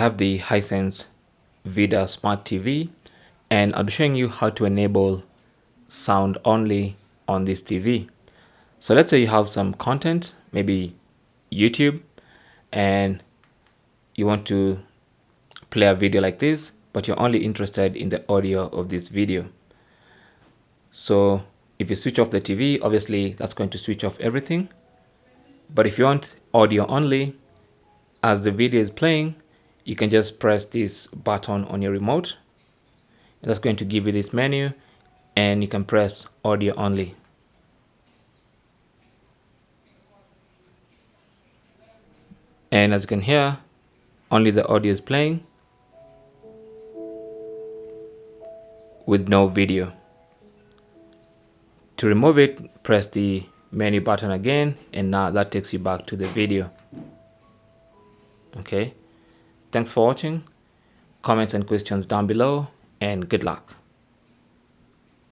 have the Hisense VIDAA Smart TV, and I'll be showing you how to enable sound only on this TV. So let's say you have some content, maybe YouTube, and you want to play a video like this, but you're only interested in the audio of this video. So if you switch off the TV, obviously that's going to switch off everything. But if you want audio only, as the video is playing, you can just press this button on your remote. And that's going to give you this menu, and you can press audio only. And as you can hear, only the audio is playing with no video. To remove it, press the menu button again, and now that takes you back to the video. Okay, thanks for watching. Comments and questions down below, and good luck.